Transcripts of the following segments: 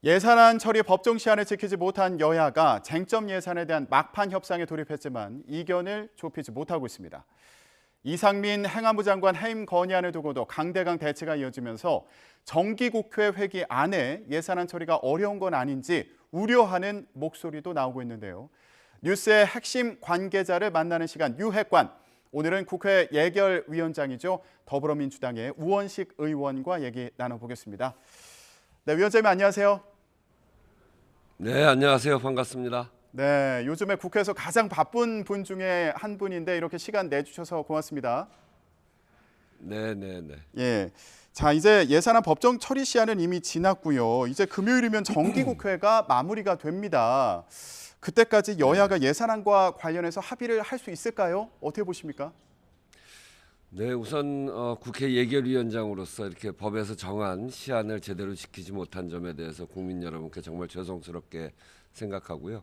예산안 처리 법정 시한을 지키지 못한 여야가 쟁점 예산에 대한 막판 협상에 돌입했지만 이견을 좁히지 못하고 있습니다. 이상민 행안부 장관 해임 건의안을 두고도 강대강 대치가 이어지면서 정기국회 회기 안에 예산안 처리가 어려운 건 아닌지 우려하는 목소리도 나오고 있는데요. 뉴스의 핵심 관계자를 만나는 시간 유핵관. 오늘은 국회 예결위원장이죠. 더불어민주당의 우원식 의원과 얘기 나눠보겠습니다. 네, 위원장님 안녕하세요. 네, 안녕하세요. 반갑습니다. 네, 요즘에 국회에서 가장 바쁜 분 중에 한 분인데 이렇게 시간 내주셔서 고맙습니다. 네. 예, 자 이제 예산안 법정 처리 시한은 이미 지났고요. 이제 금요일이면 정기국회가 마무리가 됩니다. 그때까지 여야가 예산안과 관련해서 합의를 할 수 있을까요? 어떻게 보십니까? 네, 우선 국회 예결위원장으로서 이렇게 법에서 정한 시한을 제대로 지키지 못한 점에 대해서 국민 여러분께 정말 죄송스럽게 생각하고요.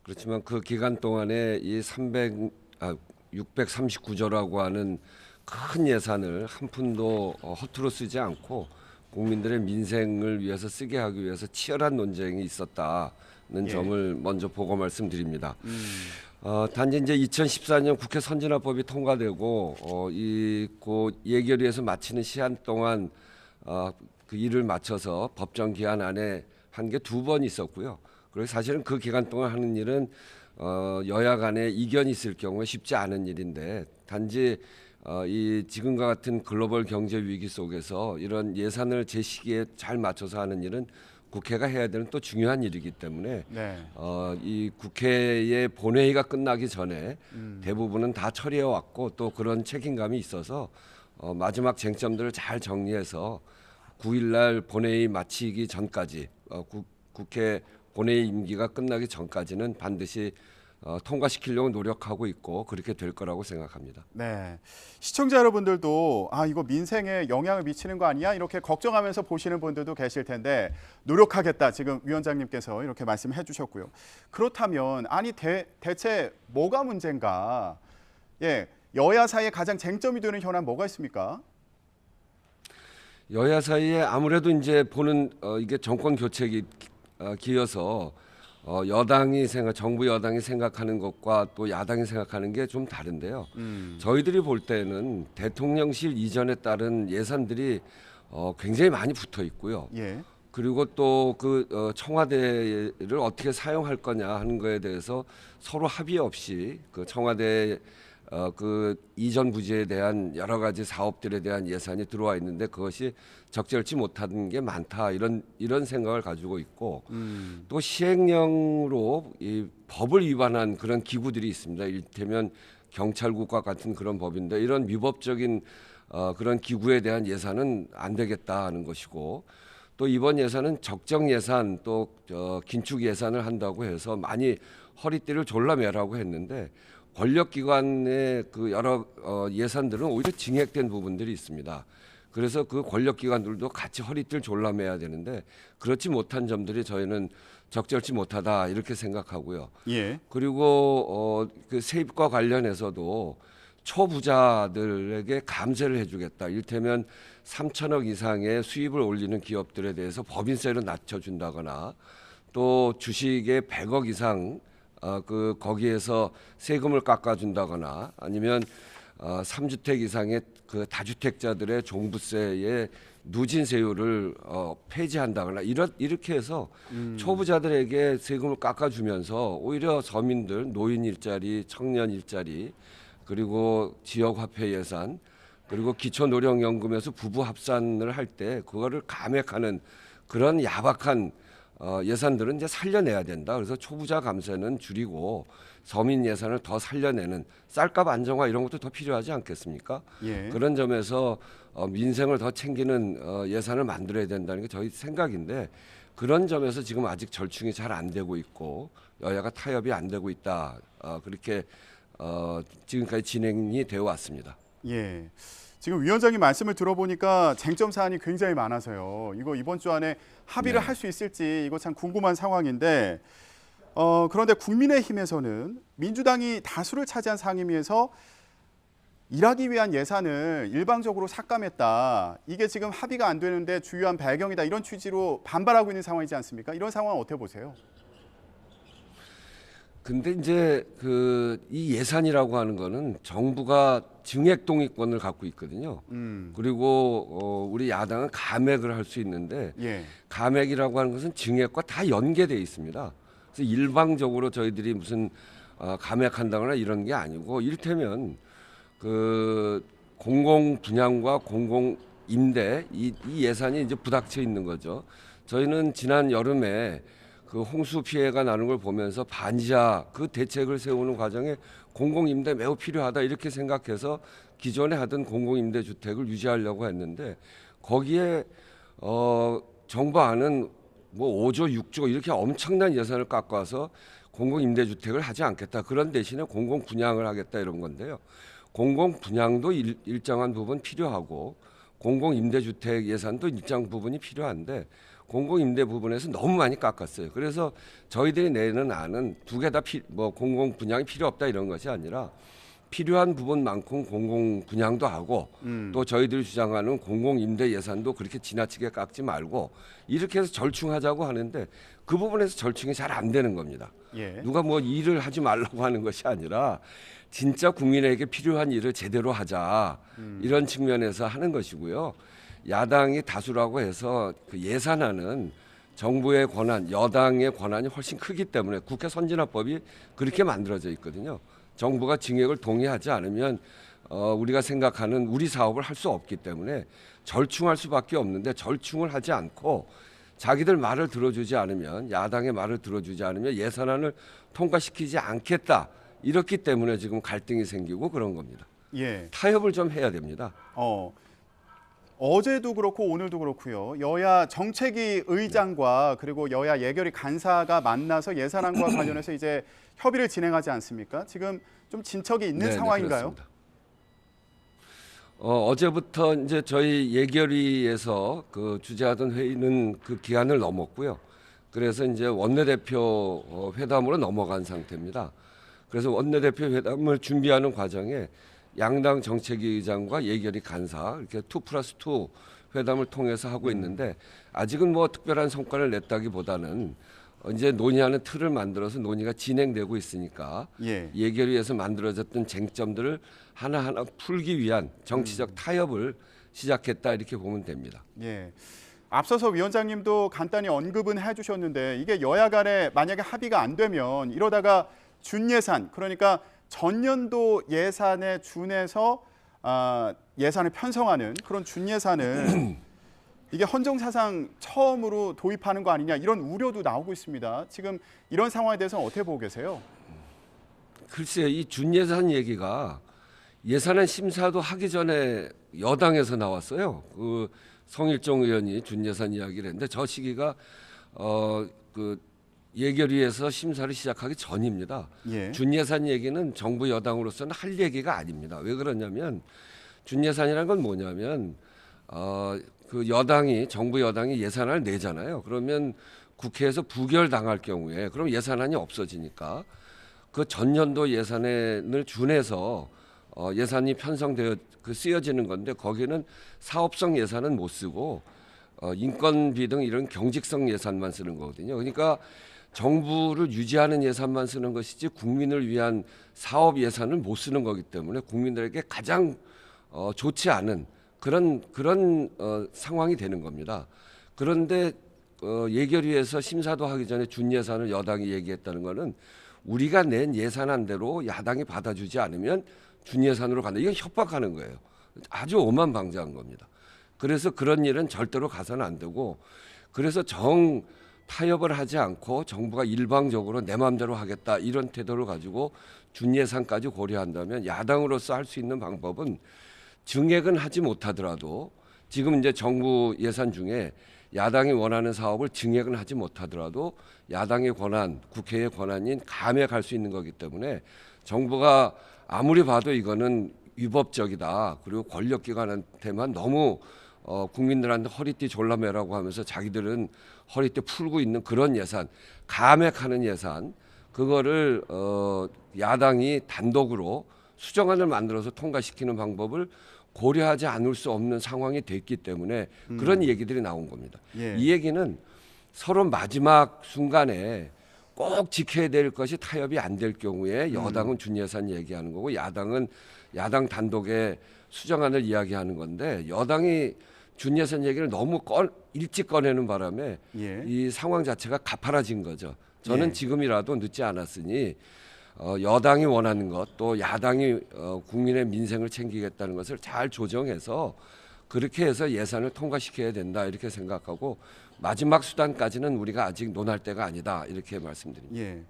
그렇지만 그 기간 동안에 이 639조라고 하는 큰 예산을 한 푼도 허투루 쓰지 않고 국민들의 민생을 위해서 쓰게 하기 위해서 치열한 논쟁이 있었다는 점을 먼저 보고 말씀드립니다. 단지 이제 2014년 국회 선진화법이 통과되고 그 예결위에서 마치는 시한 동안 그 일을 마쳐서 법정 기한 안에 한 게 2번 있었고요. 그리고 사실은 그 기간 동안 하는 일은 여야 간에 이견이 있을 경우에 쉽지 않은 일인데 단지 이 지금과 같은 글로벌 경제 위기 속에서 이런 예산을 제 시기에 잘 맞춰서 하는 일은 국회가 해야 되는 또 중요한 일이기 때문에 네. 이 국회의 본회의가 끝나기 전에 대부분은 다 처리해 왔고 또 그런 책임감이 있어서 마지막 쟁점들을 잘 정리해서 9일날 본회의 마치기 전까지 국회 본회의 임기가 끝나기 전까지는 반드시 통과시키려고 노력하고 있고 그렇게 될 거라고 생각합니다. 네, 시청자 여러분들도 이거 민생에 영향을 미치는 거 아니야? 이렇게 걱정하면서 보시는 분들도 계실 텐데 노력하겠다. 지금 위원장님께서 이렇게 말씀해 주셨고요. 그렇다면 대체 뭐가 문제인가? 예, 여야 사이에 가장 쟁점이 되는 현안 뭐가 있습니까? 여야 사이에 아무래도 이제 보는 이게 정권 교체기 기여서 정부 여당이 생각하는 것과 또 야당이 생각하는 게 좀 다른데요. 저희들이 볼 때는 대통령실 이전에 따른 예산들이 굉장히 많이 붙어 있고요. 예. 그리고 또 그 청와대를 어떻게 사용할 거냐 하는 거에 대해서 서로 합의 없이 그 청와대 그 이전 부지에 대한 여러 가지 사업들에 대한 예산이 들어와 있는데 그것이 적절치 못한 게 많다 이런 생각을 가지고 있고 또 시행령으로 이 법을 위반한 그런 기구들이 있습니다. 이를테면 경찰국과 같은 그런 법인데 이런 위법적인 그런 기구에 대한 예산은 안 되겠다 하는 것이고 또 이번 예산은 적정 예산 또 긴축 예산을 한다고 해서 많이 허리띠를 졸라매라고 했는데 권력기관의 그 여러 예산들은 오히려 증액된 부분들이 있습니다. 그래서 그 권력기관들도 같이 허리띠를 졸라매야 되는데 그렇지 못한 점들이 저희는 적절치 못하다 이렇게 생각하고요. 예. 그리고 그 세입과 관련해서도 초부자들에게 감세를 해주겠다. 이를테면 3천억 이상의 수입을 올리는 기업들에 대해서 법인세를 낮춰준다거나 또 주식의 100억 이상 그 거기에서 세금을 깎아준다거나 아니면 3주택 이상의 그 다주택자들의 종부세의 누진세율을 폐지한다거나 이렇게 해서 초부자들에게 세금을 깎아주면서 오히려 서민들 노인 일자리, 청년 일자리 그리고 지역 화폐 예산 그리고 기초노령연금에서 부부 합산을 할 때 그거를 감액하는 그런 야박한 예산들은 이제 살려내야 된다. 그래서 초부자 감세는 줄이고 서민 예산을 더 살려내는 쌀값 안정화 이런 것도 더 필요하지 않겠습니까? 예. 그런 점에서 민생을 더 챙기는 예산을 만들어야 된다는 게 저희 생각인데 그런 점에서 지금 아직 절충이 잘 안 되고 있고 여야가 타협이 안 되고 있다. 그렇게 지금까지 진행이 되어 왔습니다. 예. 지금 위원장님 말씀을 들어보니까 쟁점 사안이 굉장히 많아서요. 이거 이번 주 안에 합의를 할 수 있을지 이거 참 궁금한 상황인데 그런데 국민의힘에서는 민주당이 다수를 차지한 상임위에서 일하기 위한 예산을 일방적으로 삭감했다. 이게 지금 합의가 안 되는데 주요한 배경이다. 이런 취지로 반발하고 있는 상황이지 않습니까? 이런 상황 어떻게 보세요? 근데 이제 이 예산이라고 하는 거는 정부가 증액 동의권을 갖고 있거든요. 그리고 우리 야당은 감액을 할 수 있는데 예. 감액이라고 하는 것은 증액과 다 연계되어 있습니다. 그래서 일방적으로 저희들이 무슨 감액한다거나 이런 게 아니고 이를테면 공공 분양과 공공 임대 이 예산이 이제 부닥쳐 있는 거죠. 저희는 지난 여름에 홍수 피해가 나는 걸 보면서 반지하 대책을 세우는 과정에 공공임대 매우 필요하다 이렇게 생각해서 기존에 하던 공공임대주택을 유지하려고 했는데 거기에 정부안은 뭐 5조, 6조 이렇게 엄청난 예산을 깎아서 공공임대주택을 하지 않겠다. 그런 대신에 공공분양을 하겠다 이런 건데요. 공공분양도 일정한 부분 필요하고 공공임대주택 예산도 일정 부분이 필요한데 공공임대 부분에서 너무 많이 깎았어요. 그래서 저희들이 내는 안은 두 개 다 공공분양이 필요 없다 이런 것이 아니라 필요한 부분만큼 공공분양도 하고 또 저희들이 주장하는 공공임대 예산도 그렇게 지나치게 깎지 말고 이렇게 해서 절충하자고 하는데 그 부분에서 절충이 잘 안 되는 겁니다. 예. 누가 뭐 일을 하지 말라고 하는 것이 아니라 진짜 국민에게 필요한 일을 제대로 하자 이런 측면에서 하는 것이고요. 야당이 다수라고 해서 예산안은 정부의 권한, 여당의 권한이 훨씬 크기 때문에 국회 선진화법이 그렇게 만들어져 있거든요. 정부가 증액을 동의하지 않으면 우리가 생각하는 우리 사업을 할 수 없기 때문에 절충할 수밖에 없는데 절충을 하지 않고 자기들 말을 들어주지 않으면 야당의 말을 들어주지 않으면 예산안을 통과시키지 않겠다. 이렇기 때문에 지금 갈등이 생기고 그런 겁니다. 예. 타협을 좀 해야 됩니다. 어제도 그렇고 오늘도 그렇고요. 여야 정책위 의장과 그리고 여야 예결위 간사가 만나서 예산안과 관련해서 이제 협의를 진행하지 않습니까? 지금 좀 진척이 있는 네, 상황인가요? 그렇습니다. 어제부터 이제 저희 예결위에서 주재하던 회의는 그 기한을 넘었고요. 그래서 이제 원내대표 회담으로 넘어간 상태입니다. 그래서 원내대표 회담을 준비하는 과정에 양당 정책위 의장과 예결위 간사 이렇게 2+2 회담을 통해서 하고 있는데 아직은 뭐 특별한 성과를 냈다기보다는 이제 논의하는 틀을 만들어서 논의가 진행되고 있으니까 예. 예결위에서 만들어졌던 쟁점들을 하나하나 풀기 위한 정치적 타협을 시작했다 이렇게 보면 됩니다. 예. 앞서서 위원장님도 간단히 언급은 해주셨는데 이게 여야 간에 만약에 합의가 안 되면 이러다가 준예산 그러니까 전년도 예산에 준해서 예산을 편성하는 그런 준예산을 이게 헌정사상 처음으로 도입하는 거 아니냐 이런 우려도 나오고 있습니다. 지금 이런 상황에 대해서는 어떻게 보고 계세요? 글쎄요, 이 준예산 얘기가 예산안 심사도 하기 전에 여당에서 나왔어요. 성일종 의원이 준예산 이야기를 했는데 저 시기가 예결위에서 심사를 시작하기 전입니다. 예. 준예산 얘기는 정부 여당으로서는 할 얘기가 아닙니다. 왜 그러냐면 준예산이라는 건 뭐냐면 정부 여당이 예산안을 내잖아요. 그러면 국회에서 부결 당할 경우에 그럼 예산안이 없어지니까 그 전년도 예산안을 준해서 예산이 편성되어 쓰여지는 건데 거기는 사업성 예산은 못 쓰고 인건비 등 이런 경직성 예산만 쓰는 거거든요. 그러니까 정부를 유지하는 예산만 쓰는 것이지 국민을 위한 사업 예산을 못 쓰는 거기 때문에 국민들에게 가장 좋지 않은 그런 상황이 되는 겁니다. 그런데 예결위에서 심사도 하기 전에 준예산을 여당이 얘기했다는 것은 우리가 낸 예산안대로 야당이 받아주지 않으면 준예산으로 간다. 이건 협박하는 거예요. 아주 오만방자한 겁니다. 그래서 그런 일은 절대로 가서는 안 되고 그래서 타협을 하지 않고 정부가 일방적으로 내 마음대로 하겠다 이런 태도를 가지고 준예산까지 고려한다면 야당으로서 할 수 있는 방법은 증액은 하지 못하더라도 지금 이제 정부 예산 중에 야당이 원하는 사업을 증액은 하지 못하더라도 야당의 권한, 국회의 권한인 감액할 수 있는 거기 때문에 정부가 아무리 봐도 이거는 위법적이다. 그리고 권력기관한테만 너무 국민들한테 허리띠 졸라매라고 하면서 자기들은 허리띠 풀고 있는 그런 예산, 감액하는 예산, 그거를 야당이 단독으로 수정안을 만들어서 통과시키는 방법을 고려하지 않을 수 없는 상황이 됐기 때문에 그런 얘기들이 나온 겁니다. 예. 이 얘기는 서로 마지막 순간에 꼭 지켜야 될 것이 타협이 안 될 경우에 여당은 준예산 얘기하는 거고 야당은 야당 단독의 수정안을 이야기하는 건데 여당이 준예산 얘기를 너무 일찍 꺼내는 바람에 예. 이 상황 자체가 가파라진 거죠. 저는 예. 지금이라도 늦지 않았으니 여당이 원하는 것 또 야당이 국민의 민생을 챙기겠다는 것을 잘 조정해서 그렇게 해서 예산을 통과시켜야 된다 이렇게 생각하고 마지막 수단까지는 우리가 아직 논할 때가 아니다 이렇게 말씀드립니다. 예.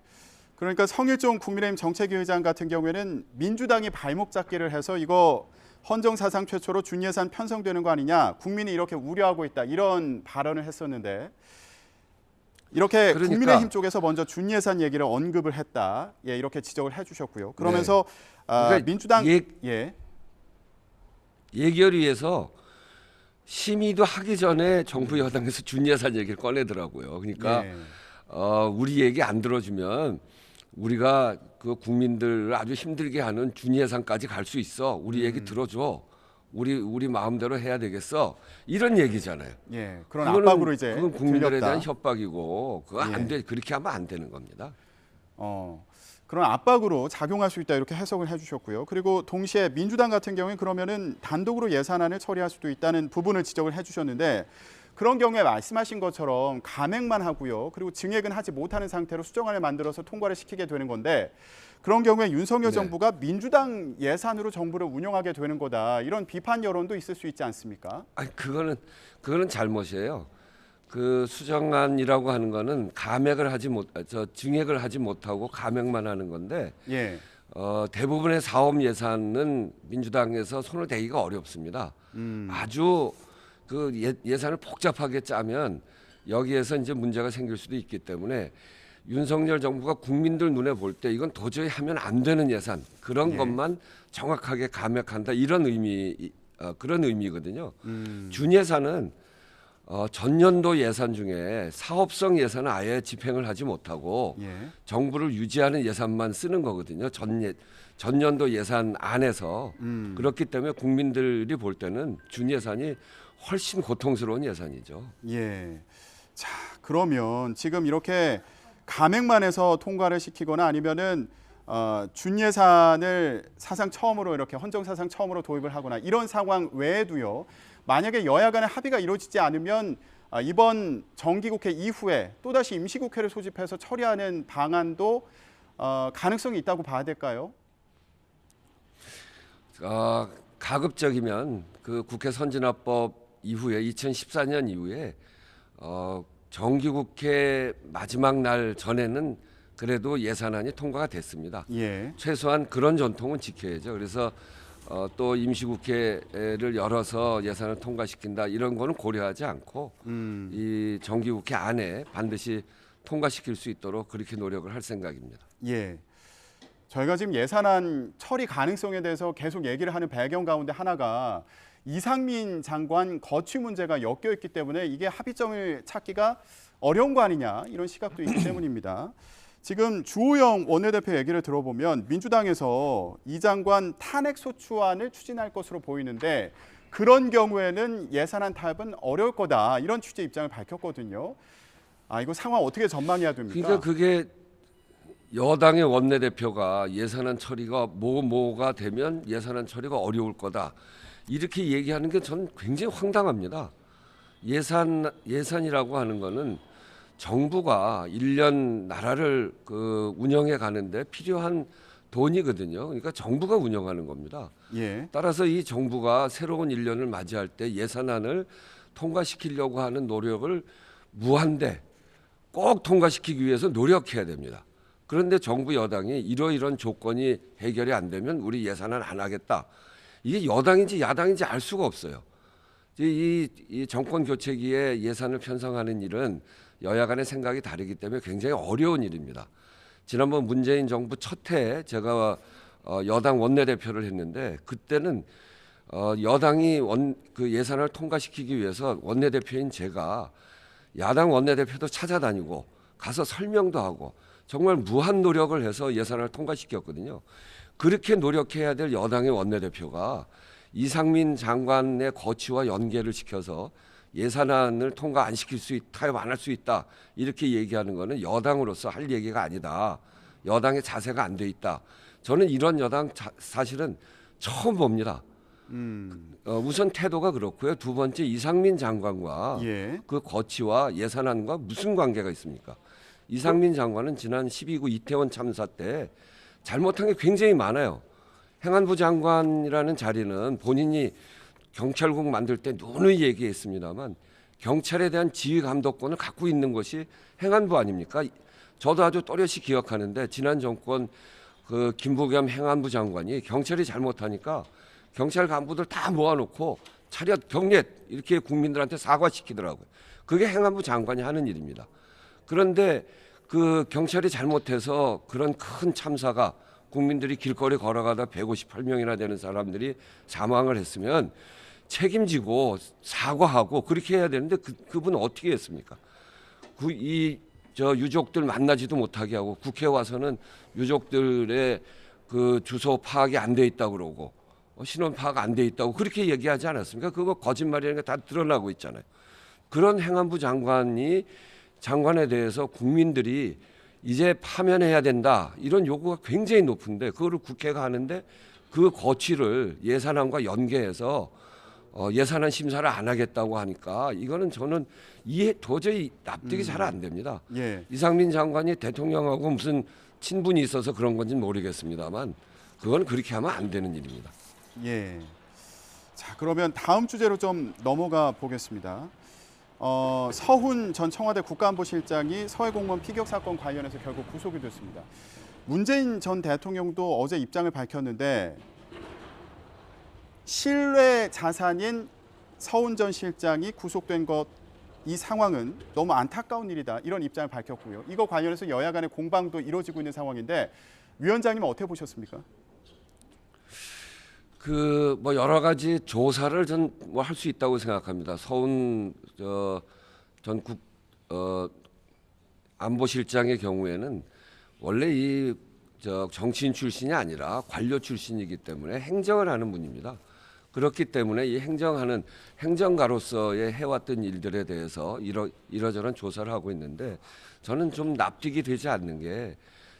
그러니까 성일종 국민의힘 정책위 의장 같은 경우에는 민주당이 발목 잡기를 해서 이거 헌정 사상 최초로 준예산 편성되는 거 아니냐, 국민이 이렇게 우려하고 있다 이런 발언을 했었는데 이렇게 그러니까, 국민의힘 쪽에서 먼저 준예산 얘기를 언급을 했다. 예, 이렇게 지적을 해주셨고요. 그러면서 그러니까 민주당 예. 예결위에서 심의도 하기 전에 정부 여당에서 준예산 얘기를 꺼내더라고요. 그러니까 예. 우리 얘기 안 들어주면 우리가 그 국민들을 아주 힘들게 하는 준예산까지 갈 수 있어. 우리 얘기 들어줘. 우리 마음대로 해야 되겠어. 이런 얘기잖아요. 예, 그런 압박으로 이제 그건 국민들에 들렸다. 대한 협박이고 그거 안 예. 돼. 그렇게 하면 안 되는 겁니다. 그런 압박으로 작용할 수 있다 이렇게 해석을 해주셨고요. 그리고 동시에 민주당 같은 경우에 그러면은 단독으로 예산안을 처리할 수도 있다는 부분을 지적을 해주셨는데 그런 경우에 말씀하신 것처럼 감액만 하고요. 그리고 증액은 하지 못하는 상태로 수정안을 만들어서 통과를 시키게 되는 건데 그런 경우에 윤석열 네. 정부가 민주당 예산으로 정부를 운영하게 되는 거다. 이런 비판 여론도 있을 수 있지 않습니까? 아니 그거는 잘못이에요. 그 수정안이라고 하는 거는 증액을 하지 못하고 감액만 하는 건데 예. 대부분의 사업 예산은 민주당에서 손을 대기가 어렵습니다. 아주 그 예산을 복잡하게 짜면 여기에서 이제 문제가 생길 수도 있기 때문에 윤석열 정부가 국민들 눈에 볼 때 이건 도저히 하면 안 되는 예산 그런 예. 것만 정확하게 감액한다 이런 그런 의미거든요. 준예산은 전년도 예산 중에 사업성 예산은 아예 집행을 하지 못하고 예. 정부를 유지하는 예산만 쓰는 거거든요. 전년도 예산 안에서 그렇기 때문에 국민들이 볼 때는 준예산이 훨씬 고통스러운 예산이죠. 예. 자, 그러면 지금 이렇게 감액만 해서 통과를 시키거나 아니면은 준예산을 사상 처음으로 이렇게 헌정사상 처음으로 도입을 하거나 이런 상황 외에도요. 만약에 여야 간의 합의가 이루어지지 않으면 이번 정기국회 이후에 또다시 임시국회를 소집해서 처리하는 방안도 가능성이 있다고 봐야 될까요? 가급적이면 그 국회 선진화법 이후에 2014년 이후에 정기국회 마지막 날 전에는 그래도 예산안이 통과가 됐습니다. 예. 최소한 그런 전통은 지켜야죠. 그래서 또 임시국회를 열어서 예산을 통과시킨다 이런 거는 고려하지 않고 이 정기국회 안에 반드시 통과시킬 수 있도록 그렇게 노력을 할 생각입니다. 예. 저희가 지금 예산안 처리 가능성에 대해서 계속 얘기를 하는 배경 가운데 하나가 이상민 장관 거취 문제가 엮여 있기 때문에 이게 합의점을 찾기가 어려운 거 아니냐 이런 시각도 있기 때문입니다. 지금 주호영 원내대표 얘기를 들어보면 민주당에서 이 장관 탄핵 소추안을 추진할 것으로 보이는데 그런 경우에는 예산안 타협은 어려울 거다 이런 취지 입장을 밝혔거든요. 이거 상황 어떻게 전망해야 됩니까? 그러니까 그게 여당의 원내대표가 예산안 처리가 뭐가 되면 예산안 처리가 어려울 거다. 이렇게 얘기하는 게 저는 굉장히 황당합니다. 예산이라고 하는 거는 정부가 1년 나라를 운영해 가는데 필요한 돈이거든요. 그러니까 정부가 운영하는 겁니다. 예. 따라서 이 정부가 새로운 1년을 맞이할 때 예산안을 통과시키려고 하는 노력을 무한대 꼭 통과시키기 위해서 노력해야 됩니다. 그런데 정부 여당이 이러이런 조건이 해결이 안 되면 우리 예산안 안 하겠다. 이게 여당인지 야당인지 알 수가 없어요. 이 정권 교체기에 예산을 편성하는 일은 여야 간의 생각이 다르기 때문에 굉장히 어려운 일입니다. 지난번 문재인 정부 첫 해에 제가 여당 원내대표를 했는데 그때는 여당이 그 예산을 통과시키기 위해서 원내대표인 제가 야당 원내대표도 찾아다니고 가서 설명도 하고 정말 무한 노력을 해서 예산을 통과시켰거든요. 그렇게 노력해야 될 여당의 원내대표가 이상민 장관의 거취와 연계를 시켜서 예산안을 통과 안 시킬 수 있다, 타협 안 할 수 있다 이렇게 얘기하는 거는 여당으로서 할 얘기가 아니다. 여당의 자세가 안 돼 있다. 저는 이런 여당 사실은 처음 봅니다. 우선 태도가 그렇고요. 두 번째 이상민 장관과 예. 그 거취와 예산안과 무슨 관계가 있습니까? 이상민 장관은 지난 12구 이태원 참사 때 잘못한 게 굉장히 많아요. 행안부 장관이라는 자리는 본인이 경찰국 만들 때 누누이 얘기했습니다만 경찰에 대한 지휘 감독권을 갖고 있는 것이 행안부 아닙니까? 저도 아주 또렷이 기억하는데 지난 정권 그 김부겸 행안부 장관이 경찰이 잘못하니까 경찰 간부들 다 모아놓고 차렷 경례 이렇게 국민들한테 사과시키더라고요. 그게 행안부 장관이 하는 일입니다. 그런데 그 경찰이 잘못해서 그런 큰 참사가 국민들이 길거리 걸어가다 158명이나 되는 사람들이 사망을 했으면 책임지고 사과하고 그렇게 해야 되는데 그분 어떻게 했습니까? 저 유족들 만나지도 못하게 하고 국회 와서는 유족들의 그 주소 파악이 안 돼 있다고 그러고 신원 파악 안 돼 있다고 그렇게 얘기하지 않았습니까? 그거 거짓말이라는 게 다 드러나고 있잖아요. 그런 행안부 장관에 대해서 국민들이 이제 파면해야 된다 이런 요구가 굉장히 높은데 그거를 국회가 하는데 그 거취를 예산안과 연계해서 예산안 심사를 안 하겠다고 하니까 이거는 저는 도저히 납득이 잘 안 됩니다. 예. 이상민 장관이 대통령하고 무슨 친분이 있어서 그런 건지는 모르겠습니다만 그건 그렇게 하면 안 되는 일입니다. 예. 자, 그러면 다음 주제로 좀 넘어가 보겠습니다. 서훈 전 청와대 국가안보실장이 서해 공무원 피격 사건 관련해서 결국 구속이 됐습니다. 문재인 전 대통령도 어제 입장을 밝혔는데 실외 자산인 서훈 전 실장이 구속된 것 이 상황은 너무 안타까운 일이다 이런 입장을 밝혔고요. 이거 관련해서 여야 간의 공방도 이루어지고 있는 상황인데 위원장님은 어떻게 보셨습니까? 그 뭐 여러 가지 조사를 전 뭐 할 수 있다고 생각합니다. 서훈 전 안보실장의 경우에는 원래 정치인 출신이 아니라 관료 출신이기 때문에 행정을 하는 분입니다. 그렇기 때문에 이 행정가로서의 해왔던 일들에 대해서 이러저런 조사를 하고 있는데 저는 좀 납득이 되지 않는 게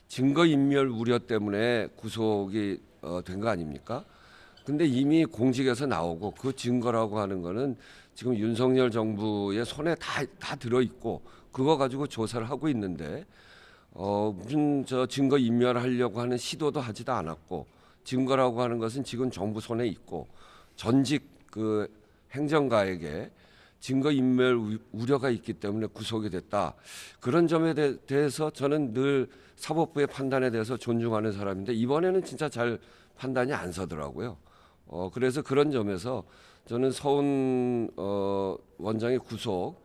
증거인멸 우려 때문에 구속이 된 거 아닙니까? 근데 이미 공직에서 나오고 그 증거라고 하는 거는 지금 윤석열 정부의 손에 다 들어있고 그거 가지고 조사를 하고 있는데 무슨 증거 인멸하려고 하는 시도도 하지도 않았고 증거라고 하는 것은 지금 정부 손에 있고 전직 그 행정가에게 증거 인멸 우려가 있기 때문에 구속이 됐다. 그런 점에 대해서 저는 늘 사법부의 판단에 대해서 존중하는 사람인데 이번에는 진짜 잘 판단이 안 서더라고요. 그래서 그런 점에서 저는 서훈 원장의 구속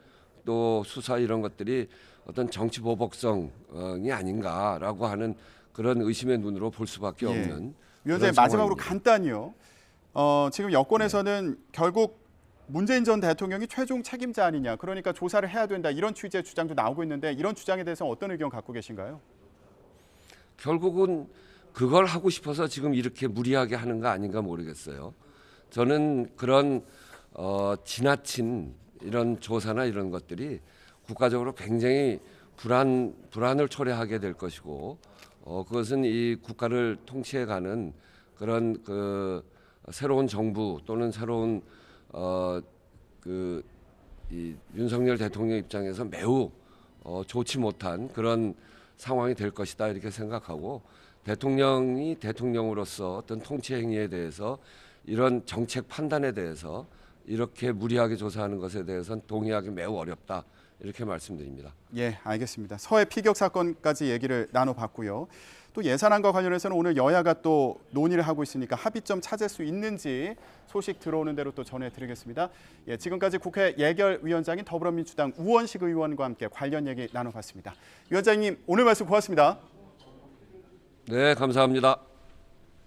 또 수사 이런 것들이 어떤 정치 보복성이 아닌가라고 하는 그런 의심의 눈으로 볼 수밖에 없는. 위원장님 마지막으로 간단히요. 지금 여권에서는 결국 문재인 전 대통령이 최종 책임자 아니냐. 그러니까 조사를 해야 된다. 이런 취지의 주장도 나오고 있는데 이런 주장에 대해서 어떤 의견 갖고 계신가요? 결국은 그걸 하고 싶어서 지금 이렇게 무리하게 하는 거 아닌가 모르겠어요. 저는 그런 지나친 이런 조사나 이런 것들이 국가적으로 굉장히 불안을 초래하게 될 것이고 그것은 이 국가를 통치해가는 그런 그 새로운 정부 또는 새로운 이 윤석열 대통령 입장에서 매우 좋지 못한 그런 상황이 될 것이다 이렇게 생각하고 대통령이 대통령으로서 어떤 통치 행위에 대해서 이런 정책 판단에 대해서 이렇게 무리하게 조사하는 것에 대해서는 동의하기 매우 어렵다 이렇게 말씀드립니다. 예, 알겠습니다. 서해 피격 사건까지 얘기를 나눠봤고요. 또 예산안과 관련해서는 오늘 여야가 또 논의를 하고 있으니까 합의점 찾을 수 있는지 소식 들어오는 대로 또 전해드리겠습니다. 예, 지금까지 국회 예결위원장인 더불어민주당 우원식 의원과 함께 관련 얘기 나눠봤습니다. 위원장님 오늘 말씀 고맙습니다. 네, 감사합니다.